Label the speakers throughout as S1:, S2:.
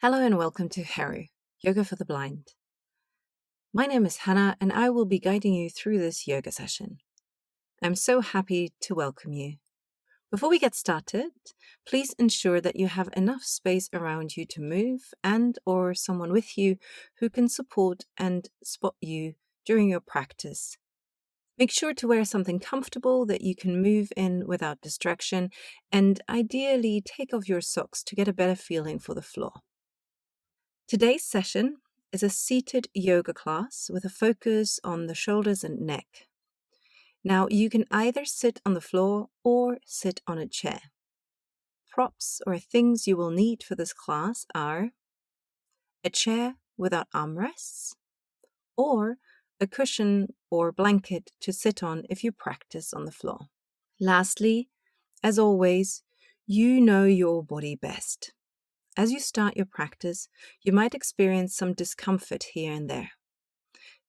S1: Hello and welcome to HERU Yoga for the Blind. My name is Hannah and I will be guiding you through this yoga session. I'm so happy to welcome you. Before we get started, please ensure that you have enough space around you to move and/or someone with you who can support and spot you during your practice. Make sure to wear something comfortable that you can move in without distraction, and ideally take off your socks to get a better feeling for the floor. Today's session is a seated yoga class with a focus on the shoulders and neck. Now, you can either sit on the floor or sit on a chair. Props or things you will need for this class are a chair without armrests or a cushion or blanket to sit on if you practice on the floor. Lastly, as always, you know your body best. As you start your practice, you might experience some discomfort here and there.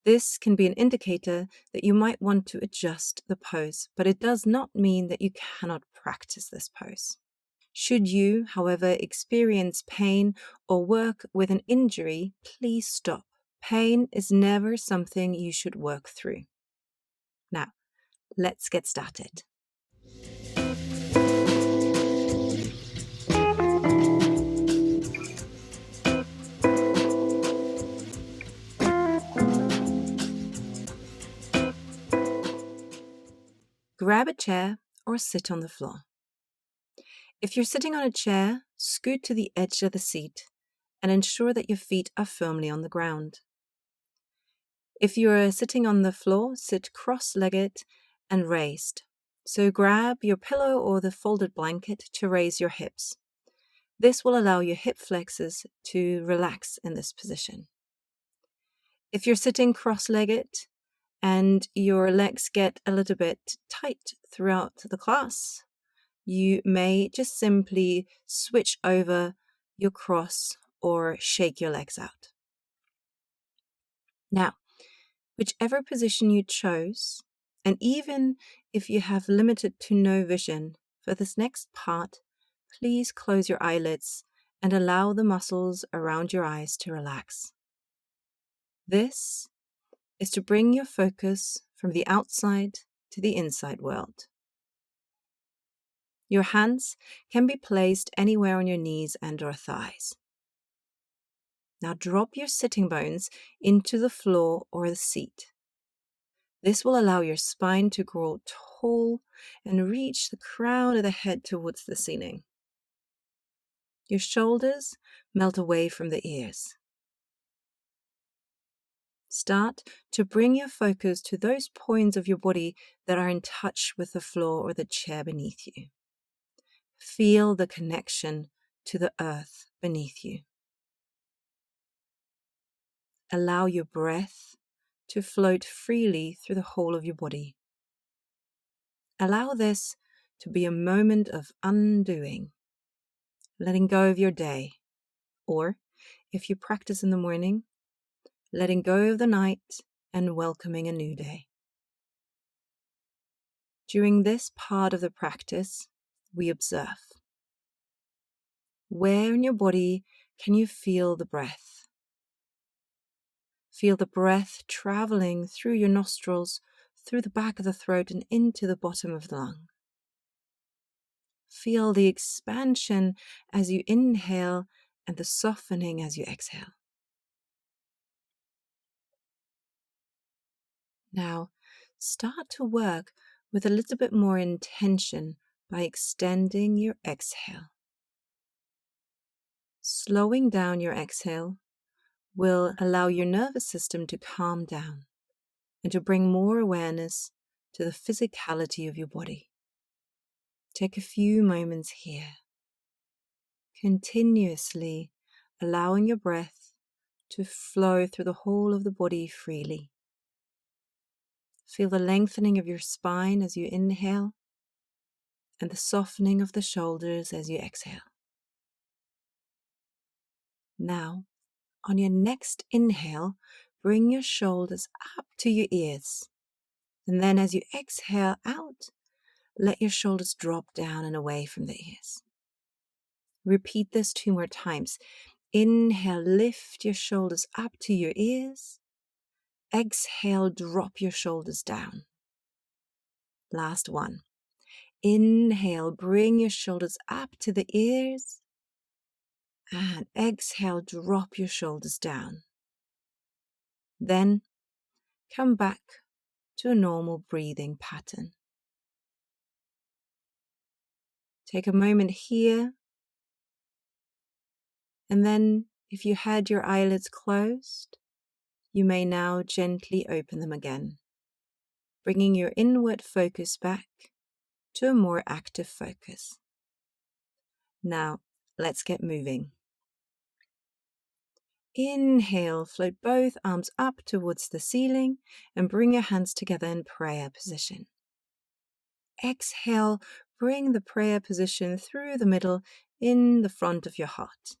S1: This can be an indicator that you might want to adjust the pose, but it does not mean that you cannot practice this pose. Should you, however, experience pain or work with an injury, please stop. Pain is never something you should work through. Now, let's get started. Grab a chair or sit on the floor. If you're sitting on a chair, scoot to the edge of the seat and ensure that your feet are firmly on the ground. If you're sitting on the floor, sit cross-legged and raised. So grab your pillow or the folded blanket to raise your hips. This will allow your hip flexors to relax in this position. If you're sitting cross-legged and your legs get a little bit tight throughout the class, you may just simply switch over your cross or shake your legs out. Now, whichever position you chose, and even if you have limited to no vision for this next part, please close your eyelids and allow the muscles around your eyes to relax. This is to bring your focus from the outside to the inside world. Your hands can be placed anywhere on your knees and/or thighs. Now drop your sitting bones into the floor or the seat. This will allow your spine to grow tall and reach the crown of the head towards the ceiling. Your shoulders melt away from the ears. Start to bring your focus to those points of your body that are in touch with the floor or the chair beneath you. Feel the connection to the earth beneath you. Allow your breath to float freely through the whole of your body. Allow this to be a moment of undoing, letting go of your day, or if you practice in the morning, letting go of the night and welcoming a new day. During this part of the practice, we observe. Where in your body can you feel the breath? Feel the breath traveling through your nostrils, through the back of the throat and into the bottom of the lung. Feel the expansion as you inhale and the softening as you exhale. Now, start to work with a little bit more intention by extending your exhale. Slowing down your exhale will allow your nervous system to calm down and to bring more awareness to the physicality of your body. Take a few moments here, continuously allowing your breath to flow through the whole of the body freely. Feel the lengthening of your spine as you inhale and the softening of the shoulders as you exhale. Now, on your next inhale, bring your shoulders up to your ears. And then as you exhale out, let your shoulders drop down and away from the ears. Repeat this 2 more times. Inhale, lift your shoulders up to your ears. Exhale, drop your shoulders down. Last one. Inhale, bring your shoulders up to the ears. And exhale, drop your shoulders down. Then come back to a normal breathing pattern. Take a moment here, and then if you had your eyelids closed, you may now gently open them again, bringing your inward focus back to a more active focus. Now, let's get moving. Inhale, float both arms up towards the ceiling and bring your hands together in prayer position. Exhale, bring the prayer position through the middle in the front of your heart.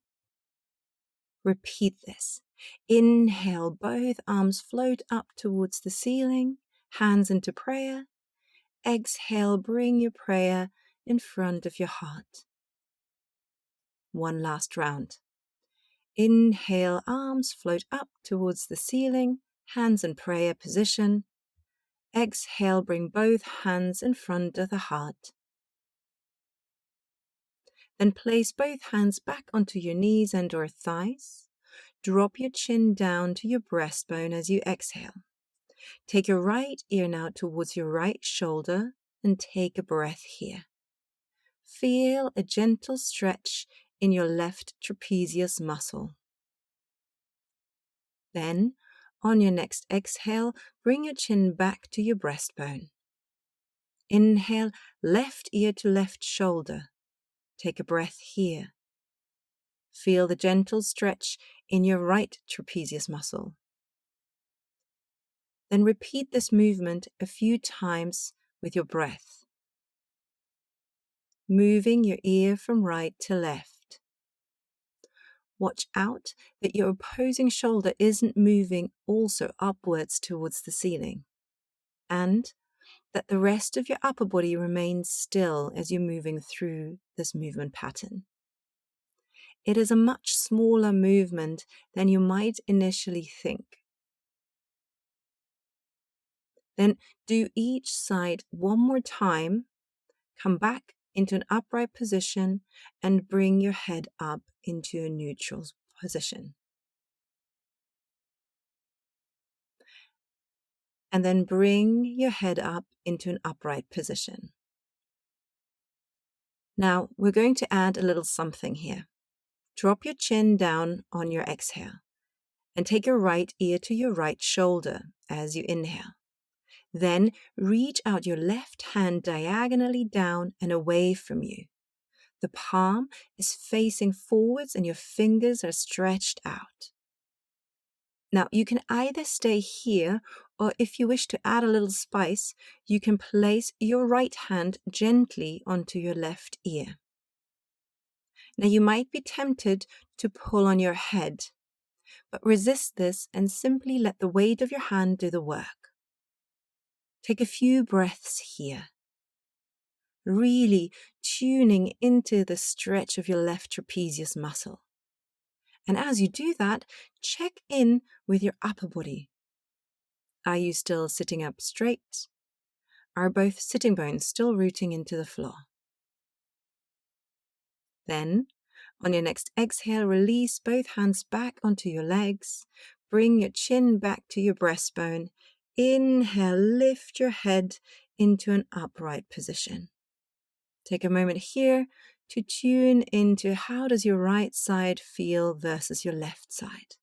S1: Repeat this. Inhale, both arms float up towards the ceiling, hands into prayer. Exhale, bring your prayer in front of your heart. One last round. Inhale, arms float up towards the ceiling, hands in prayer position. Exhale, bring both hands in front of the heart. Then place both hands back onto your knees and or thighs. Drop your chin down to your breastbone as you exhale. Take your right ear now towards your right shoulder and take a breath here. Feel a gentle stretch in your left trapezius muscle. Then, on your next exhale, bring your chin back to your breastbone. Inhale, left ear to left shoulder. Take a breath here. Feel the gentle stretch in your right trapezius muscle. Then repeat this movement a few times with your breath, moving your ear from right to left. Watch out that your opposing shoulder isn't moving also upwards towards the ceiling, and that the rest of your upper body remains still as you're moving through this movement pattern. It is a much smaller movement than you might initially think. Then do each side one more time, come back into an upright position and bring your head up into a neutral position. And then bring your head up into an upright position. Now we're going to add a little something here. Drop your chin down on your exhale and take your right ear to your right shoulder as you inhale. Then reach out your left hand diagonally down and away from you. The palm is facing forwards and your fingers are stretched out. Now you can either stay here, or if you wish to add a little spice, you can place your right hand gently onto your left ear. Now you might be tempted to pull on your head, but resist this and simply let the weight of your hand do the work. Take a few breaths here, really tuning into the stretch of your left trapezius muscle. And as you do that, check in with your upper body. Are you still sitting up straight? Are both sitting bones still rooting into the floor? Then, on your next exhale, release both hands back onto your legs. Bring your chin back to your breastbone. Inhale, lift your head into an upright position. Take a moment here to tune into how does your right side feel versus your left side.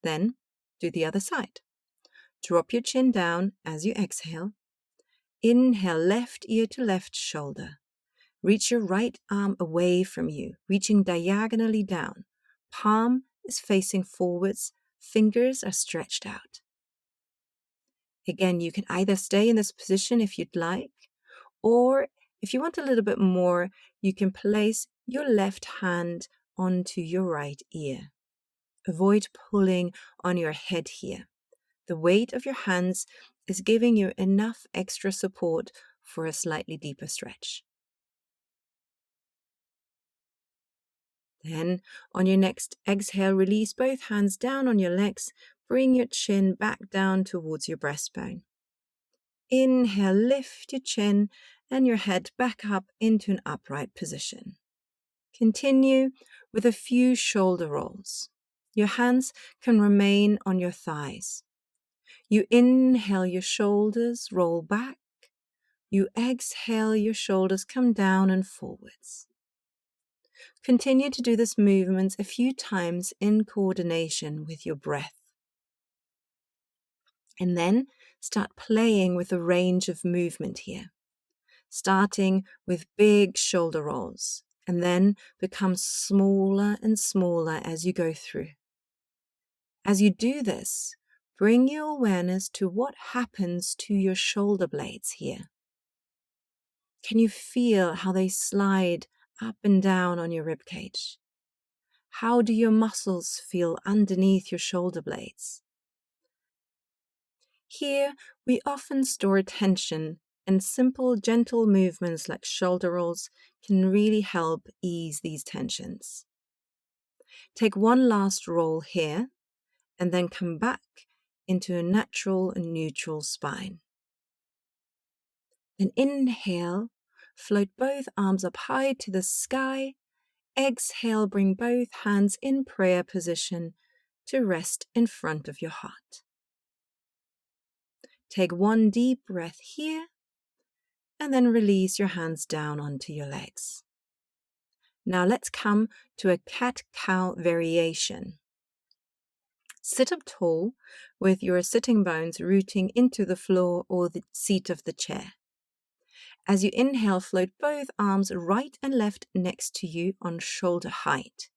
S1: Then, do the other side. Drop your chin down as you exhale. Inhale, left ear to left shoulder. Reach your right arm away from you, reaching diagonally down. Palm is facing forwards, fingers are stretched out. Again, you can either stay in this position if you'd like, or if you want a little bit more, you can place your left hand onto your right ear. Avoid pulling on your head here. The weight of your hands is giving you enough extra support for a slightly deeper stretch. Then, on your next exhale, release both hands down on your legs. Bring your chin back down towards your breastbone. Inhale, lift your chin and your head back up into an upright position. Continue with a few shoulder rolls. Your hands can remain on your thighs. You inhale, your shoulders roll back. You exhale, your shoulders come down and forwards. Continue to do this movement a few times in coordination with your breath. And then start playing with the range of movement here, starting with big shoulder rolls, and then become smaller and smaller as you go through. As you do this, bring your awareness to what happens to your shoulder blades here. Can you feel how they slide up and down on your ribcage? How do your muscles feel underneath your shoulder blades? Here, we often store tension, and simple, gentle movements like shoulder rolls can really help ease these tensions. Take one last roll here, and then come back into a natural and neutral spine. Then inhale, float both arms up high to the sky. Exhale, bring both hands in prayer position to rest in front of your heart. Take one deep breath here, and then release your hands down onto your legs. Now let's come to a cat-cow variation. Sit up tall with your sitting bones rooting into the floor or the seat of the chair. As you inhale, float both arms right and left next to you on shoulder height,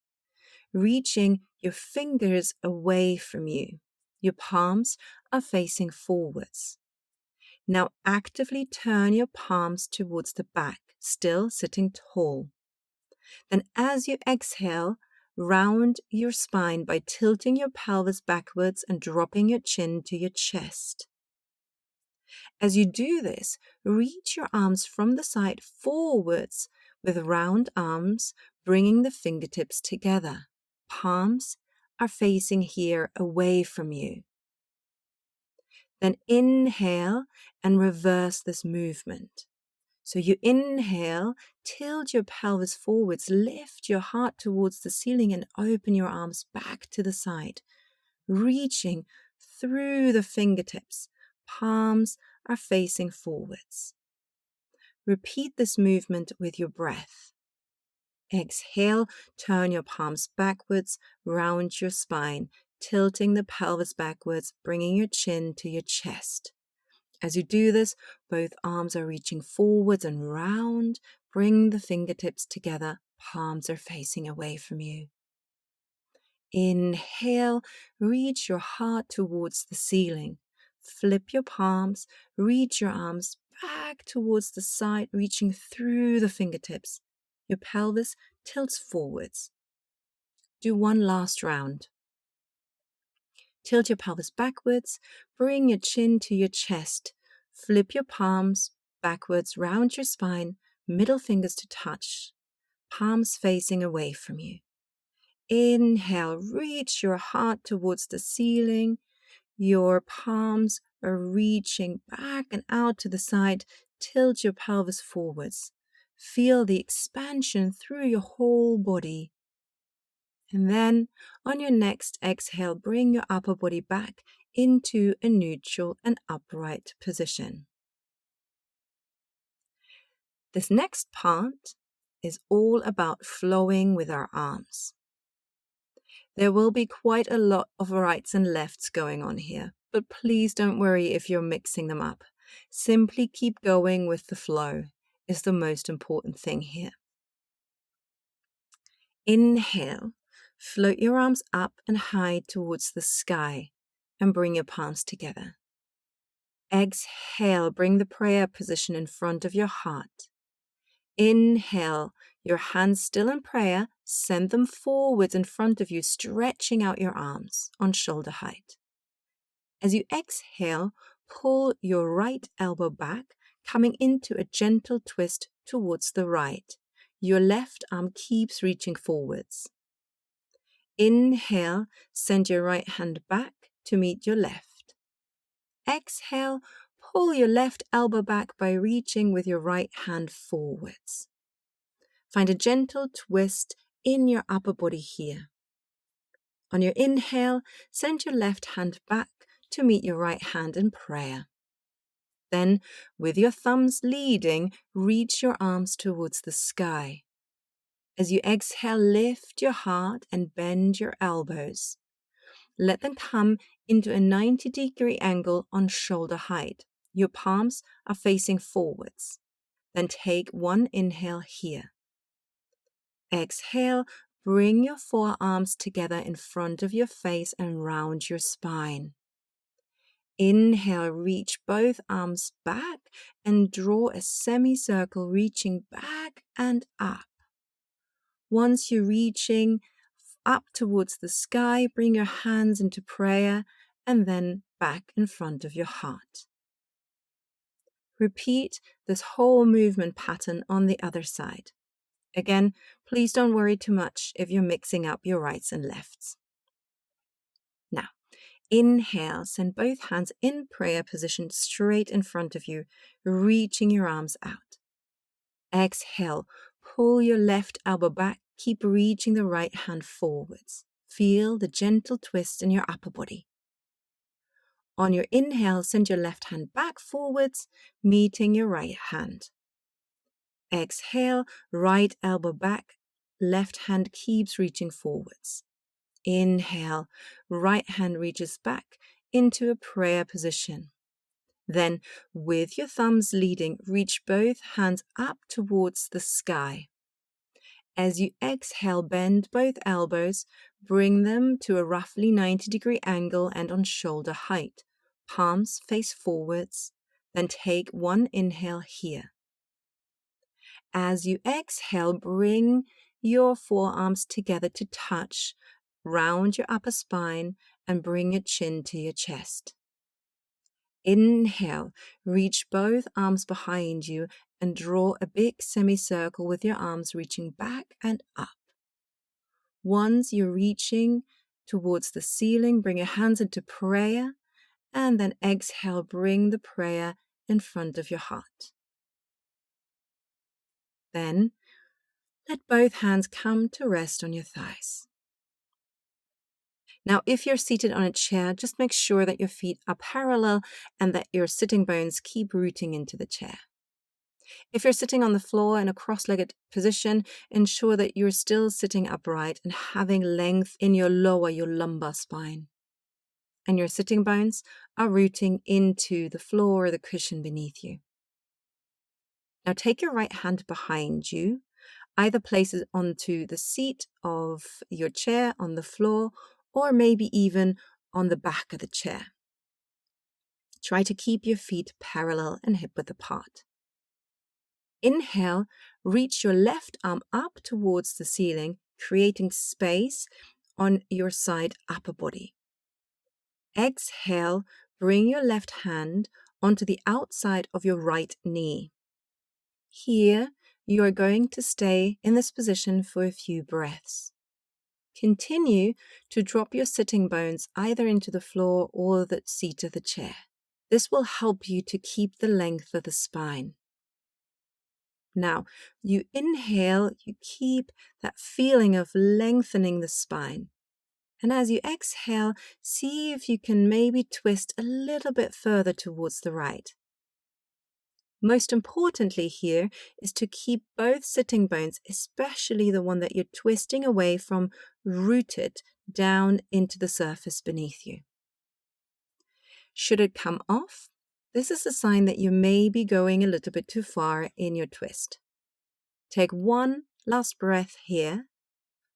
S1: reaching your fingers away from you. Your palms are facing forwards. Now actively turn your palms towards the back, still sitting tall. Then as you exhale, round your spine by tilting your pelvis backwards and dropping your chin to your chest. As you do this, reach your arms from the side forwards with round arms, bringing the fingertips together. Palms are facing here away from you. Then inhale and reverse this movement. So you inhale, tilt your pelvis forwards, lift your heart towards the ceiling and open your arms back to the side, reaching through the fingertips. Palms are facing forwards. Repeat this movement with your breath. Exhale, turn your palms backwards, round your spine, tilting the pelvis backwards, bringing your chin to your chest. As you do this, both arms are reaching forwards and round. Bring the fingertips together. Palms are facing away from you. Inhale, reach your heart towards the ceiling. Flip your palms, reach your arms back towards the side, reaching through the fingertips. Your pelvis tilts forwards. Do one last round. Tilt your pelvis backwards, bring your chin to your chest, flip your palms backwards, round your spine, middle fingers to touch, palms facing away from you. Inhale, reach your heart towards the ceiling. Your palms are reaching back and out to the side. Tilt your pelvis forwards. Feel the expansion through your whole body. And then, on your next exhale, bring your upper body back into a neutral and upright position. This next part is all about flowing with our arms. There will be quite a lot of rights and lefts going on here, but please don't worry if you're mixing them up. Simply keep going with the flow is the most important thing here. Inhale. Float your arms up and high towards the sky and bring your palms together. Exhale, bring the prayer position in front of your heart. Inhale, your hands still in prayer, send them forwards in front of you, stretching out your arms on shoulder height. As you exhale, pull your right elbow back, coming into a gentle twist towards the right. Your left arm keeps reaching forwards. Inhale, send your right hand back to meet your left. Exhale, pull your left elbow back by reaching with your right hand forwards. Find a gentle twist in your upper body here. On your inhale, send your left hand back to meet your right hand in prayer. Then, with your thumbs leading, reach your arms towards the sky. As you exhale, lift your heart and bend your elbows. Let them come into a 90-degree angle on shoulder height. Your palms are facing forwards. Then take one inhale here. Exhale, bring your forearms together in front of your face and round your spine. Inhale, reach both arms back and draw a semicircle reaching back and up. Once you're reaching up towards the sky, bring your hands into prayer and then back in front of your heart. Repeat this whole movement pattern on the other side. Again, please don't worry too much if you're mixing up your rights and lefts. Now, inhale, send both hands in prayer position straight in front of you, reaching your arms out. Exhale, pull your left elbow back, keep reaching the right hand forwards. Feel the gentle twist in your upper body. On your inhale, send your left hand back forwards, meeting your right hand. Exhale, right elbow back, left hand keeps reaching forwards. Inhale, right hand reaches back into a prayer position. Then, with your thumbs leading, reach both hands up towards the sky. As you exhale, bend both elbows, bring them to a roughly 90-degree angle and on shoulder height. Palms face forwards. Then take one inhale here. As you exhale, bring your forearms together to touch, round your upper spine, and bring your chin to your chest. Inhale, reach both arms behind you and draw a big semicircle with your arms reaching back and up. Once you're reaching towards the ceiling, bring your hands into prayer, and then exhale, bring the prayer in front of your heart. Then, let both hands come to rest on your thighs. Now, if you're seated on a chair, just make sure that your feet are parallel and that your sitting bones keep rooting into the chair. If you're sitting on the floor in a cross-legged position, ensure that you're still sitting upright and having length in your lumbar spine. And your sitting bones are rooting into the floor or the cushion beneath you. Now take your right hand behind you. Either place it onto the seat of your chair on the floor, or maybe even on the back of the chair. Try to keep your feet parallel and hip-width apart. Inhale, reach your left arm up towards the ceiling, creating space on your side upper body. Exhale, bring your left hand onto the outside of your right knee. Here, you are going to stay in this position for a few breaths. Continue to drop your sitting bones either into the floor or the seat of the chair. This will help you to keep the length of the spine. Now, you inhale, you keep that feeling of lengthening the spine. And as you exhale, see if you can maybe twist a little bit further towards the right. Most importantly here is to keep both sitting bones, especially the one that you're twisting away from, rooted down into the surface beneath you. Should it come off, this is a sign that you may be going a little bit too far in your twist. Take one last breath here,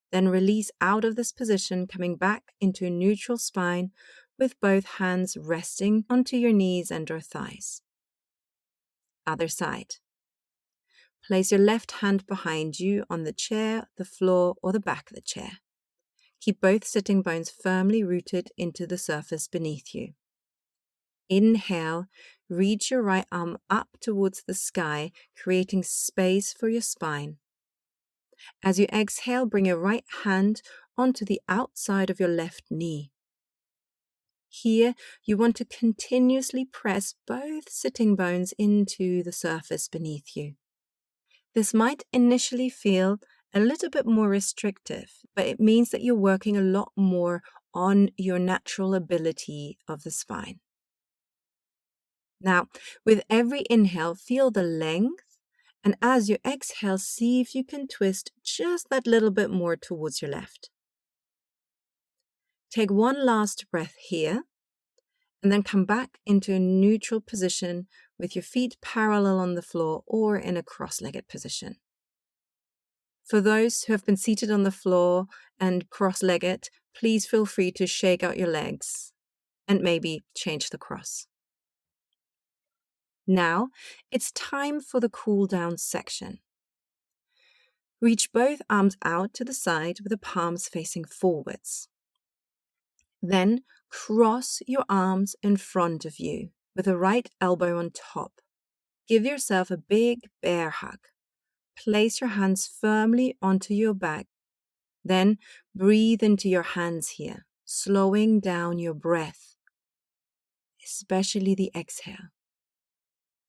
S1: then release out of this position, coming back into a neutral spine with both hands resting onto your knees and or thighs. Other side. Place your left hand behind you on the chair, the floor, or the back of the chair. Keep both sitting bones firmly rooted into the surface beneath you. Inhale, reach your right arm up towards the sky, creating space for your spine. As you exhale, bring your right hand onto the outside of your left knee. Here, you want to continuously press both sitting bones into the surface beneath you. This might initially feel a little bit more restrictive, but it means that you're working a lot more on your natural ability of the spine. Now, with every inhale, feel the length, and as you exhale, see if you can twist just that little bit more towards your left. Take one last breath here, and then come back into a neutral position with your feet parallel on the floor or in a cross-legged position. For those who have been seated on the floor and cross-legged, please feel free to shake out your legs and maybe change the cross. Now, it's time for the cool down section. Reach both arms out to the side with the palms facing forwards. Then cross your arms in front of you with the right elbow on top. Give yourself a big bear hug. Place your hands firmly onto your back. Then breathe into your hands here, slowing down your breath, especially the exhale.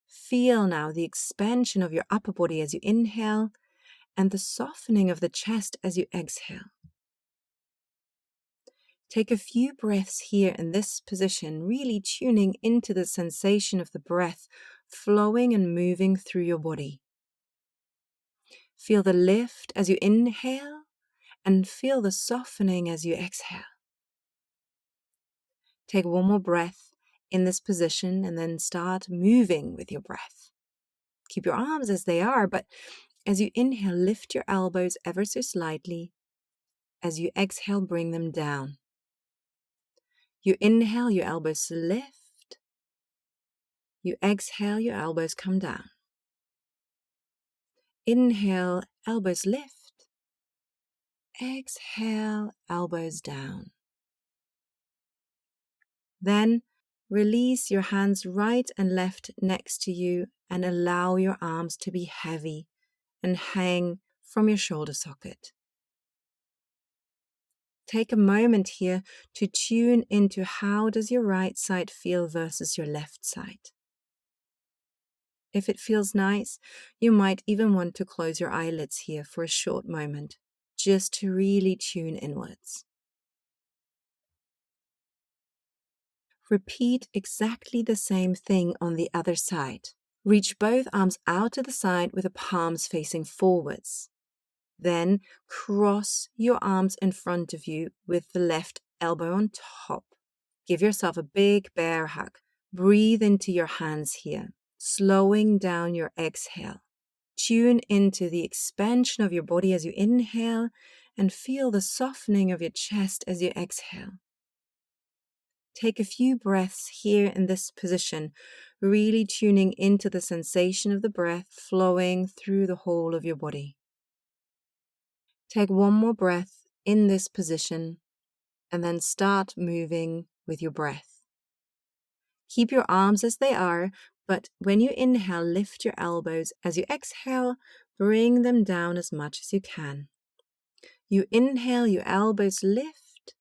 S1: Feel now the expansion of your upper body as you inhale and the softening of the chest as you exhale. Take a few breaths here in this position, really tuning into the sensation of the breath flowing and moving through your body. Feel the lift as you inhale and feel the softening as you exhale. Take one more breath in this position and then start moving with your breath. Keep your arms as they are, but as you inhale, lift your elbows ever so slightly. As you exhale, bring them down. You inhale, your elbows lift. You exhale, your elbows come down. Inhale, elbows lift. Exhale, elbows down. Then release your hands right and left next to you and allow your arms to be heavy and hang from your shoulder socket. Take a moment here to tune into how does your right side feel versus your left side. If it feels nice, you might even want to close your eyelids here for a short moment, just to really tune inwards. Repeat exactly the same thing on the other side. Reach both arms out to the side with the palms facing forwards. Then cross your arms in front of you with the left elbow on top. Give yourself a big bear hug. Breathe into your hands here, slowing down your exhale. Tune into the expansion of your body as you inhale and feel the softening of your chest as you exhale. Take a few breaths here in this position, really tuning into the sensation of the breath flowing through the whole of your body. Take one more breath in this position and then start moving with your breath. Keep your arms as they are, but when you inhale, lift your elbows. As you exhale, bring them down as much as you can. You inhale, your elbows lift.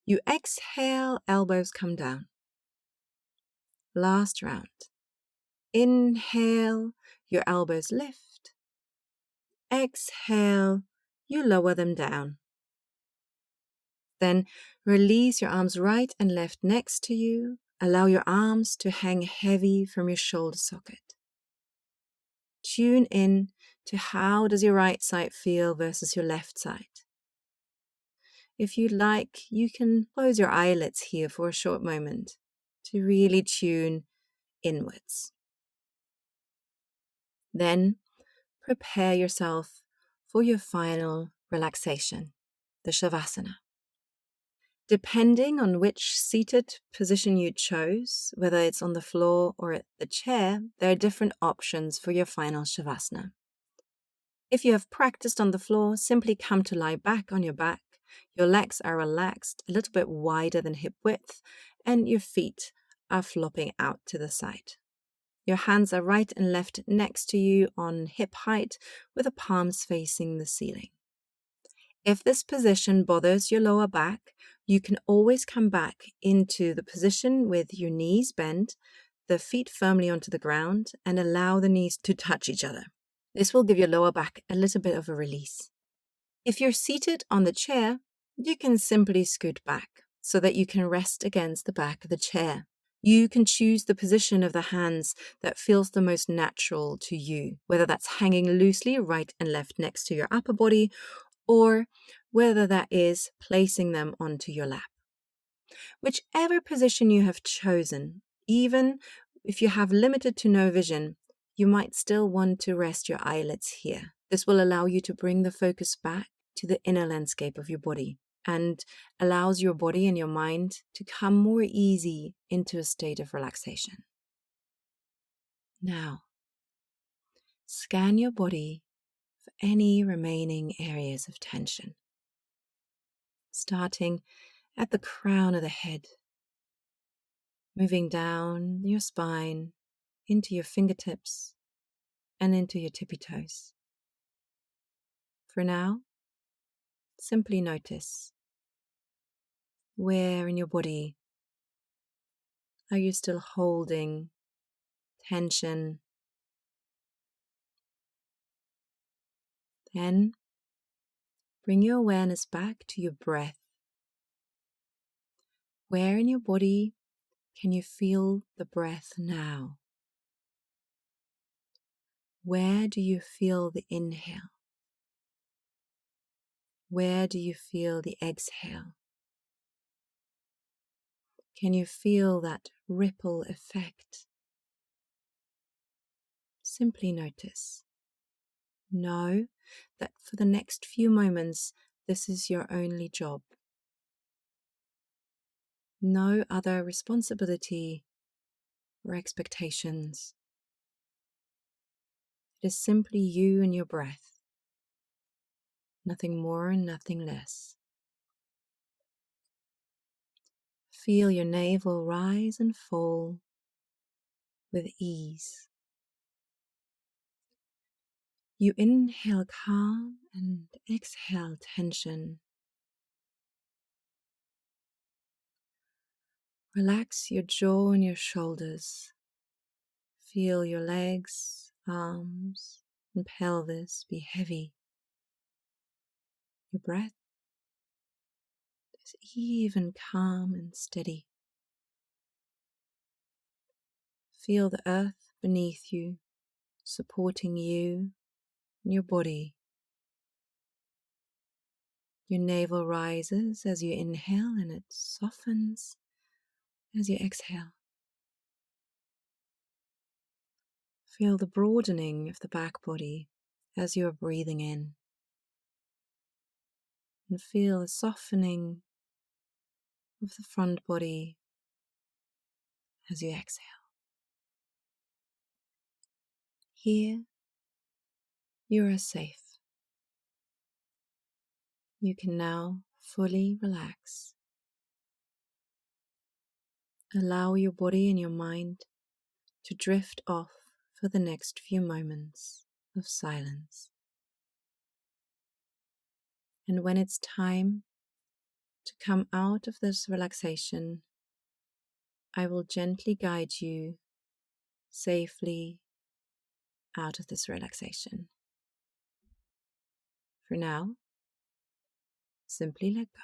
S1: You exhale, elbows come down. Last round. Inhale, your elbows lift. Exhale, you lower them down. Then release your arms right and left next to you. Allow your arms to hang heavy from your shoulder socket. Tune in to how does your right side feel versus your left side. If you'd like, you can close your eyelids here for a short moment to really tune inwards. Then prepare yourself for your final relaxation, the Shavasana. Depending on which seated position you chose, whether it's on the floor or at the chair, there are different options for your final Shavasana. If you have practiced on the floor, simply come to lie back on your back. Your legs are relaxed, a little bit wider than hip width, and your feet are flopping out to the side. Your hands are right and left next to you on hip height with the palms facing the ceiling. If this position bothers your lower back, you can always come back into the position with your knees bent, the feet firmly onto the ground, and allow the knees to touch each other. This will give your lower back a little bit of a release. If you're seated on the chair, you can simply scoot back so that you can rest against the back of the chair. You can choose the position of the hands that feels the most natural to you, whether that's hanging loosely right and left next to your upper body, or whether that is placing them onto your lap. Whichever position you have chosen, even if you have limited to no vision, you might still want to rest your eyelids here. This will allow you to bring the focus back to the inner landscape of your body and allows your body and your mind to come more easy into a state of relaxation. Now, scan your body for any remaining areas of tension, starting at the crown of the head, moving down your spine into your fingertips and into your tippy toes. For now, simply notice, where in your body are you still holding tension? Then bring your awareness back to your breath. Where in your body can you feel the breath now? Where do you feel the inhale? Where do you feel the exhale? Can you feel that ripple effect? Simply notice. Know that for the next few moments, this is your only job. No other responsibility or expectations. It is simply you and your breath. Nothing more and nothing less. Feel your navel rise and fall with ease. You inhale calm and exhale tension. Relax your jaw and your shoulders. Feel your legs, arms, and pelvis be heavy. Your breath is even, calm, and steady. Feel the earth beneath you, supporting you and your body. Your navel rises as you inhale and it softens as you exhale. Feel the broadening of the back body as you are breathing in. And feel a softening of the front body as you exhale. Here, you are safe. You can now fully relax. Allow your body and your mind to drift off for the next few moments of silence. And when it's time to come out of this relaxation, I will gently guide you safely out of this relaxation. For now, simply let go.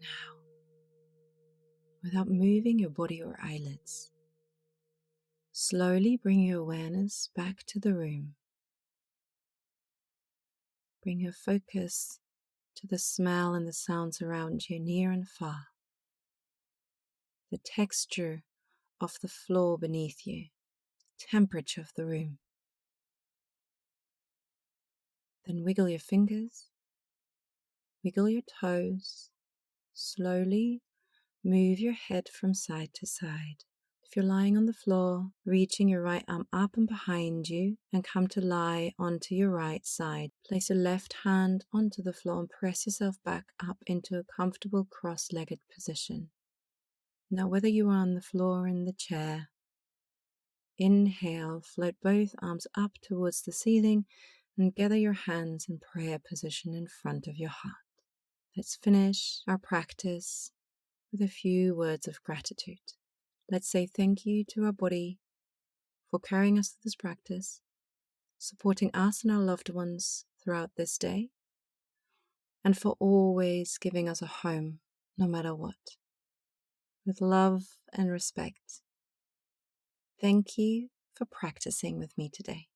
S1: Now, without moving your body or eyelids, slowly bring your awareness back to the room. Bring your focus to the smell and the sounds around you, near and far. The texture of the floor beneath you, temperature of the room. Then wiggle your fingers, wiggle your toes, slowly move your head from side to side. If you're lying on the floor, reaching your right arm up and behind you and come to lie onto your right side. Place your left hand onto the floor and press yourself back up into a comfortable cross-legged position. Now, whether you are on the floor or in the chair, inhale, float both arms up towards the ceiling and gather your hands in prayer position in front of your heart. Let's finish our practice with a few words of gratitude. Let's say thank you to our body for carrying us through this practice, supporting us and our loved ones throughout this day, and for always giving us a home, no matter what. With love and respect, thank you for practicing with me today.